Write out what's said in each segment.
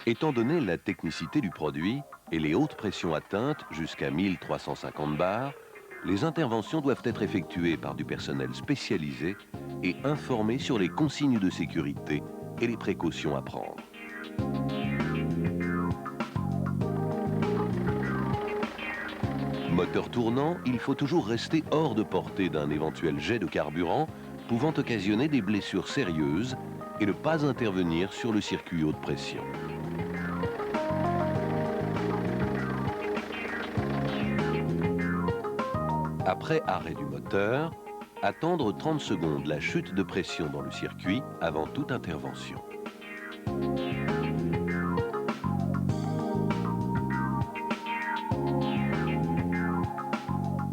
Étant donné la technicité du produit et les hautes pressions atteintes jusqu'à 1350 bars, les interventions doivent être effectuées par du personnel spécialisé et informé sur les consignes de sécurité et les précautions à prendre. Moteur tournant, il faut toujours rester hors de portée d'un éventuel jet de carburant pouvant occasionner des blessures sérieuses et ne pas intervenir sur le circuit haute pression. Après arrêt du moteur, attendre 30 secondes la chute de pression dans le circuit avant toute intervention.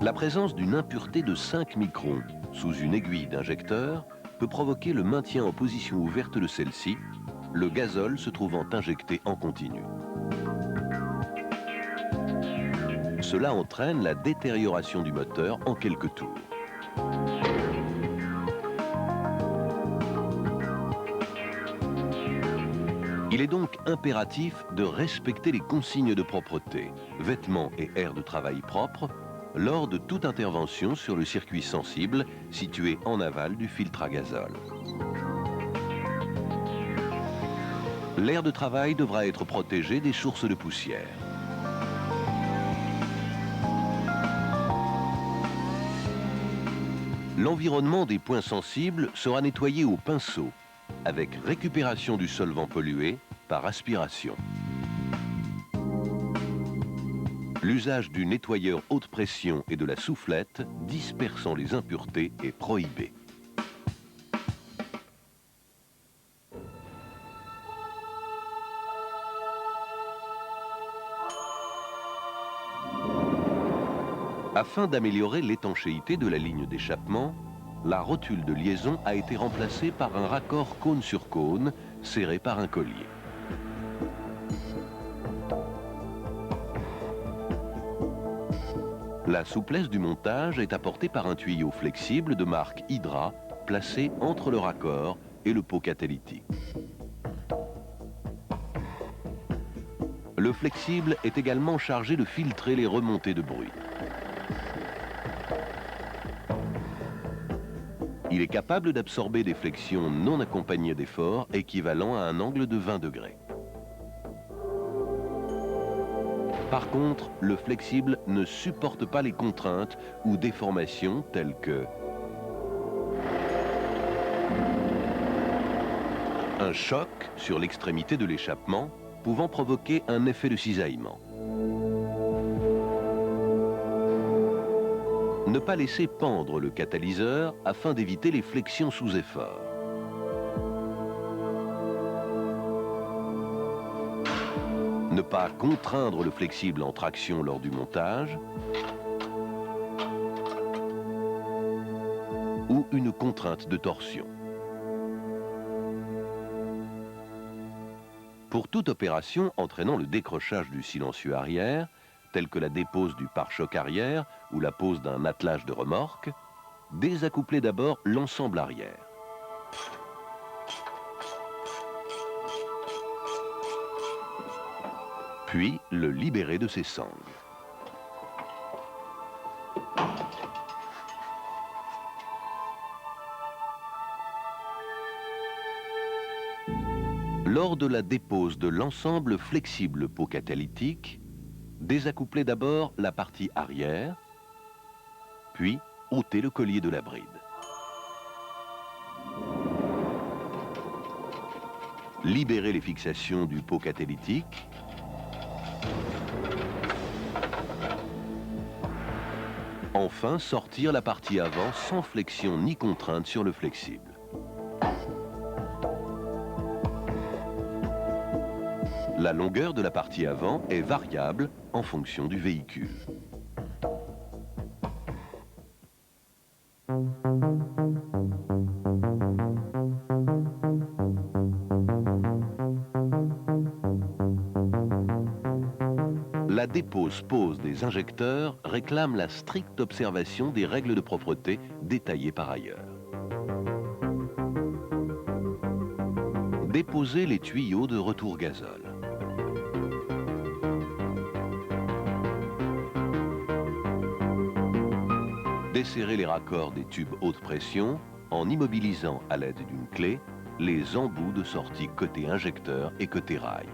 La présence d'une impureté de 5 microns sous une aiguille d'injecteur peut provoquer le maintien en position ouverte de celle-ci, le gazole se trouvant injecté en continu. Cela entraîne la détérioration du moteur en quelques tours. Il est donc impératif de respecter les consignes de propreté, vêtements et air de travail propres, lors de toute intervention sur le circuit sensible situé en aval du filtre à gazole. L'air de travail devra être protégé des sources de poussière. L'environnement des points sensibles sera nettoyé au pinceau, avec récupération du solvant pollué par aspiration. L'usage du nettoyeur haute pression et de la soufflette dispersant les impuretés est prohibé. Afin d'améliorer l'étanchéité de la ligne d'échappement, la rotule de liaison a été remplacée par un raccord cône sur cône serré par un collier. La souplesse du montage est apportée par un tuyau flexible de marque Hydra placé entre le raccord et le pot catalytique. Le flexible est également chargé de filtrer les remontées de bruit. Il est capable d'absorber des flexions non accompagnées d'efforts équivalent à un angle de 20 degrés. Par contre, le flexible ne supporte pas les contraintes ou déformations telles que un choc sur l'extrémité de l'échappement pouvant provoquer un effet de cisaillement. Ne pas laisser pendre le catalyseur afin d'éviter les flexions sous effort. Ne pas contraindre le flexible en traction lors du montage ou une contrainte de torsion. Pour toute opération entraînant le décrochage du silencieux arrière, telle que la dépose du pare-choc arrière ou la pose d'un attelage de remorque, désaccouplez d'abord l'ensemble arrière. Puis le libérer de ses sangles. Lors de la dépose de l'ensemble flexible pot catalytique, désaccouplez d'abord la partie arrière, puis ôtez le collier de la bride. Libérez les fixations du pot catalytique. Enfin, sortir la partie avant sans flexion ni contrainte sur le flexible. La longueur de la partie avant est variable en fonction du véhicule. La dépose-pose des injecteurs réclame la stricte observation des règles de propreté détaillées par ailleurs. Déposez les tuyaux de retour gazole. Desserrer les raccords des tubes haute pression en immobilisant à l'aide d'une clé les embouts de sortie côté injecteur et côté rail.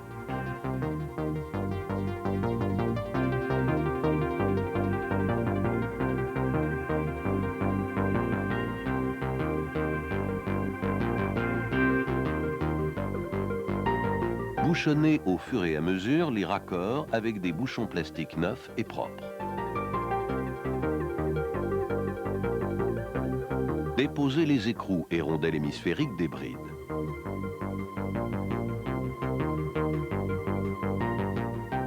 Bouchonnez au fur et à mesure les raccords avec des bouchons plastiques neufs et propres. Déposez les écrous et rondelles hémisphériques des brides.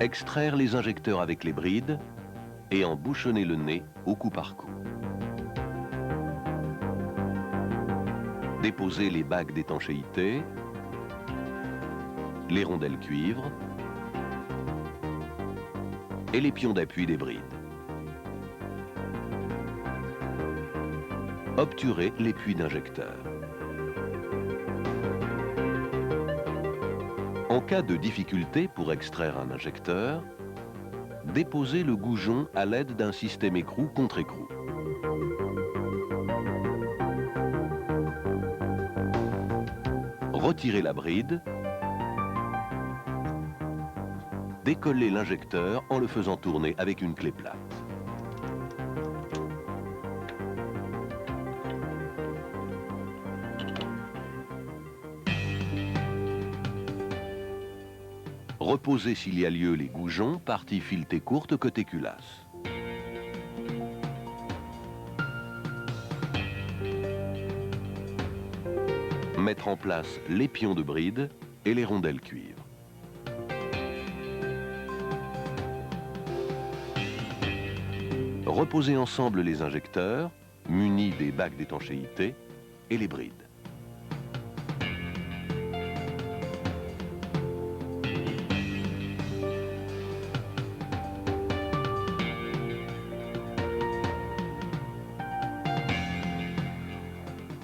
Extraire les injecteurs avec les brides et en bouchonner le nez au coup par coup. Déposez les bagues d'étanchéité, les rondelles cuivre et les pions d'appui des brides. Obturez les puits d'injecteur. En cas de difficulté pour extraire un injecteur, déposez le goujon à l'aide d'un système écrou contre écrou. Retirez la bride. Décollez l'injecteur en le faisant tourner avec une clé plate. Reposez s'il y a lieu les goujons, partie filetée courte côté culasse. Mettre en place les pions de bride et les rondelles cuivre. Reposez ensemble les injecteurs, munis des bagues d'étanchéité, et les brides.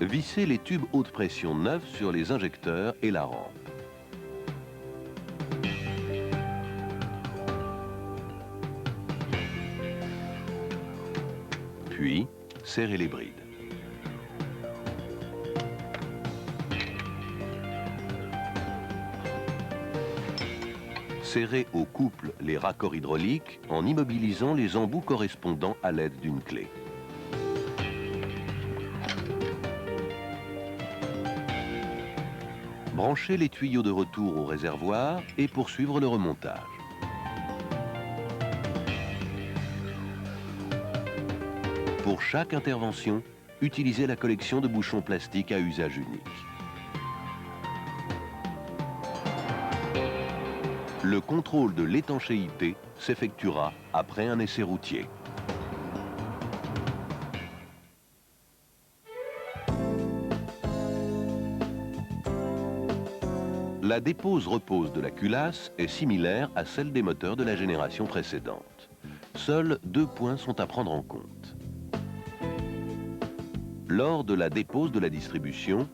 Vissez les tubes haute pression neufs sur les injecteurs et la rampe. Puis, serrez les brides. Serrez au couple les raccords hydrauliques en immobilisant les embouts correspondants à l'aide d'une clé. Branchez les tuyaux de retour au réservoir et poursuivre le remontage. Pour chaque intervention, utilisez la collection de bouchons plastiques à usage unique. Le contrôle de l'étanchéité s'effectuera après un essai routier. La dépose-repose de la culasse est similaire à celle des moteurs de la génération précédente. Seuls deux points sont à prendre en compte. Lors de la dépose de la distribution,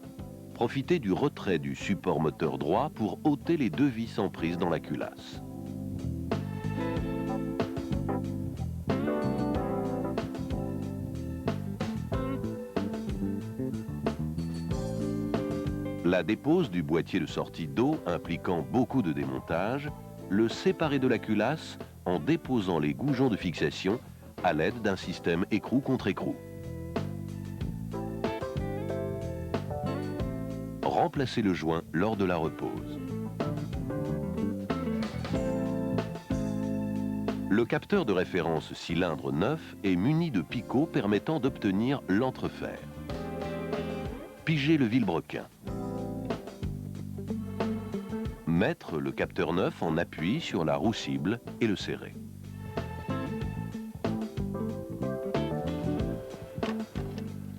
profitez du retrait du support moteur droit pour ôter les deux vis en prise dans la culasse. La dépose du boîtier de sortie d'eau impliquant beaucoup de démontage, le séparer de la culasse en déposant les goujons de fixation à l'aide d'un système écrou contre écrou. Remplacez le joint lors de la repose. Le capteur de référence cylindre neuf est muni de picots permettant d'obtenir l'entrefer. Pigez le vilebrequin. Mettre le capteur neuf en appui sur la roue cible et le serrer.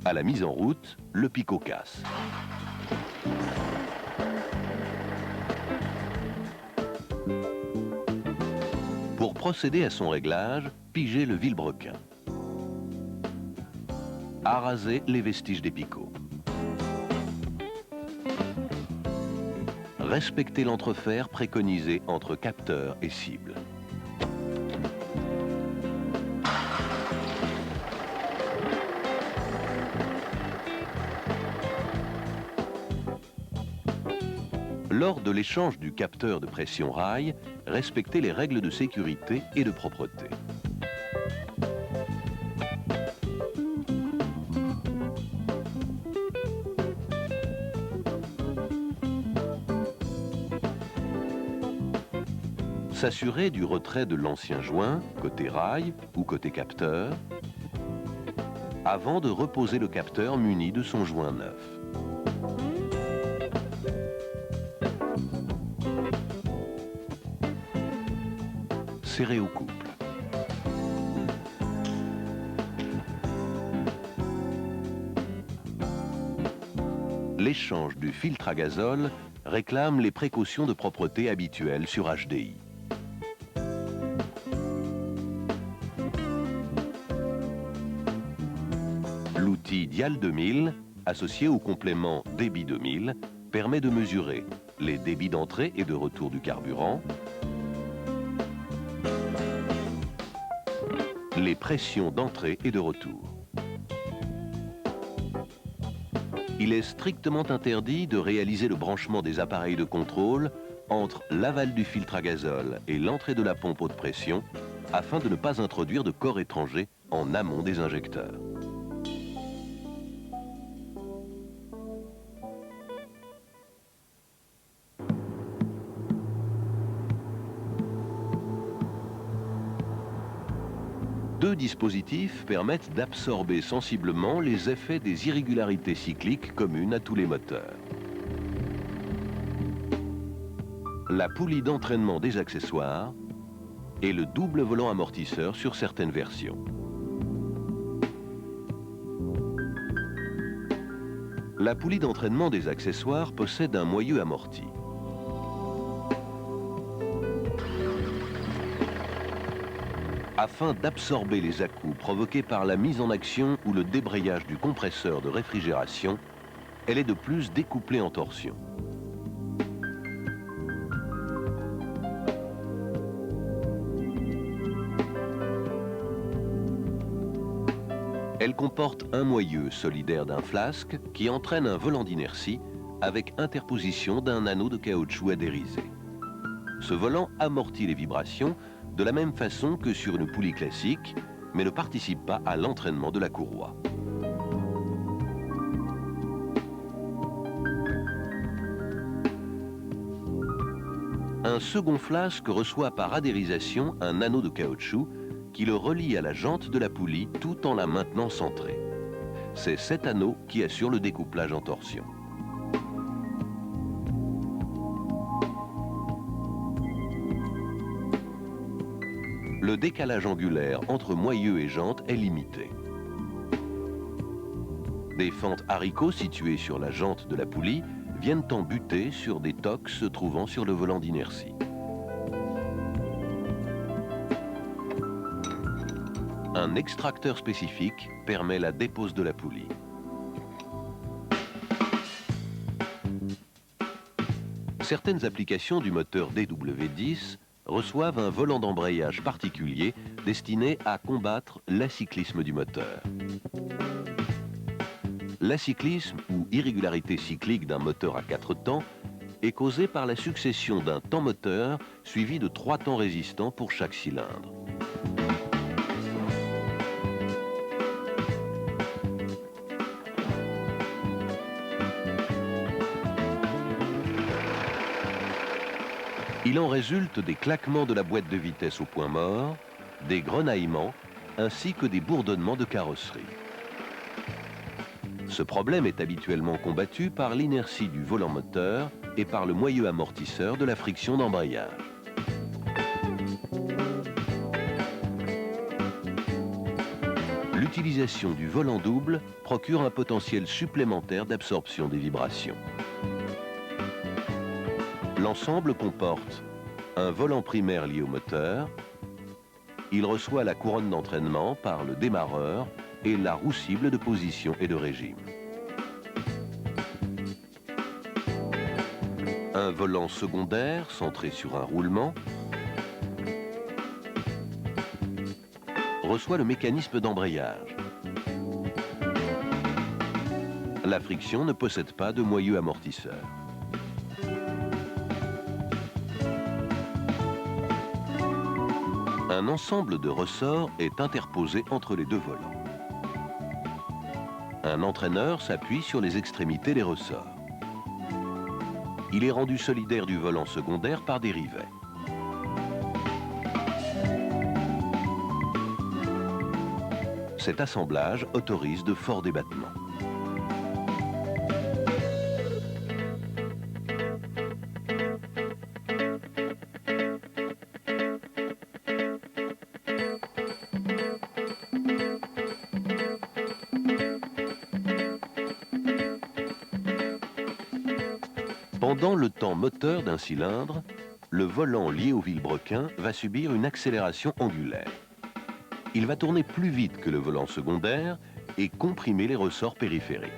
À la mise en route, le picot casse. Pour procéder à son réglage, pigez le vilebrequin. Arasez les vestiges des picots. Respectez l'entrefer préconisé entre capteur et cible. Lors de l'échange du capteur de pression rail, respectez les règles de sécurité et de propreté. S'assurer du retrait de l'ancien joint, côté rail ou côté capteur, avant de reposer le capteur muni de son joint neuf. Serré au couple. L'échange du filtre à gazole réclame les précautions de propreté habituelles sur HDI. L'outil Dial 2000, associé au complément Débit 2000, permet de mesurer les débits d'entrée et de retour du carburant, les pressions d'entrée et de retour. Il est strictement interdit de réaliser le branchement des appareils de contrôle entre l'aval du filtre à gazole et l'entrée de la pompe haute pression afin de ne pas introduire de corps étrangers en amont des injecteurs. Deux dispositifs permettent d'absorber sensiblement les effets des irrégularités cycliques communes à tous les moteurs. La poulie d'entraînement des accessoires et le double volant amortisseur sur certaines versions. La poulie d'entraînement des accessoires possède un moyeu amorti. Afin d'absorber les à-coups provoqués par la mise en action ou le débrayage du compresseur de réfrigération, elle est de plus découplée en torsion. Elle comporte un moyeu solidaire d'un flasque qui entraîne un volant d'inertie avec interposition d'un anneau de caoutchouc adhérisé. Ce volant amortit les vibrations de la même façon que sur une poulie classique, mais ne participe pas à l'entraînement de la courroie. Un second flasque reçoit par adhérisation un anneau de caoutchouc qui le relie à la jante de la poulie tout en la maintenant centrée. C'est cet anneau qui assure le découplage en torsion. Le décalage angulaire entre moyeu et jante est limité. Des fentes haricots situées sur la jante de la poulie viennent en buter sur des tocs se trouvant sur le volant d'inertie. Un extracteur spécifique permet la dépose de la poulie. Certaines applications du moteur DW10 reçoivent un volant d'embrayage particulier destiné à combattre l'acyclisme du moteur. L'acyclisme ou irrégularité cyclique d'un moteur à 4 temps est causé par la succession d'un temps moteur suivi de 3 temps résistants pour chaque cylindre. Il en résulte des claquements de la boîte de vitesse au point mort, des grenaillements, ainsi que des bourdonnements de carrosserie. Ce problème est habituellement combattu par l'inertie du volant moteur et par le moyeu amortisseur de la friction d'embrayage. L'utilisation du volant double procure un potentiel supplémentaire d'absorption des vibrations. L'ensemble comporte un volant primaire lié au moteur. Il reçoit la couronne d'entraînement par le démarreur et la roue cible de position et de régime. Un volant secondaire centré sur un roulement reçoit le mécanisme d'embrayage. La friction ne possède pas de moyeu amortisseur. Un ensemble de ressorts est interposé entre les deux volants. Un entraîneur s'appuie sur les extrémités des ressorts. Il est rendu solidaire du volant secondaire par des rivets. Cet assemblage autorise de forts débattements. Pendant le temps moteur d'un cylindre, le volant lié au vilebrequin va subir une accélération angulaire. Il va tourner plus vite que le volant secondaire et comprimer les ressorts périphériques.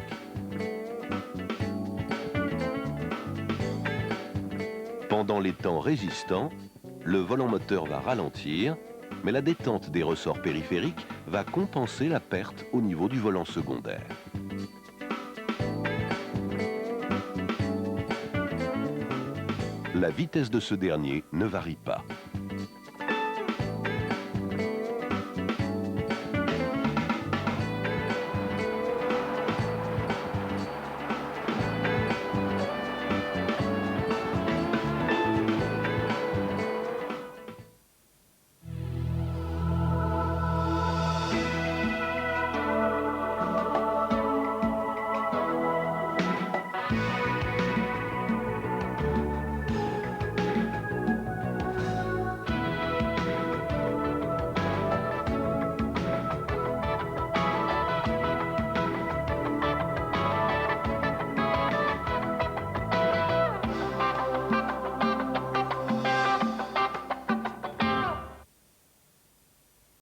Pendant les temps résistants, le volant moteur va ralentir, mais la détente des ressorts périphériques va compenser la perte au niveau du volant secondaire. La vitesse de ce dernier ne varie pas.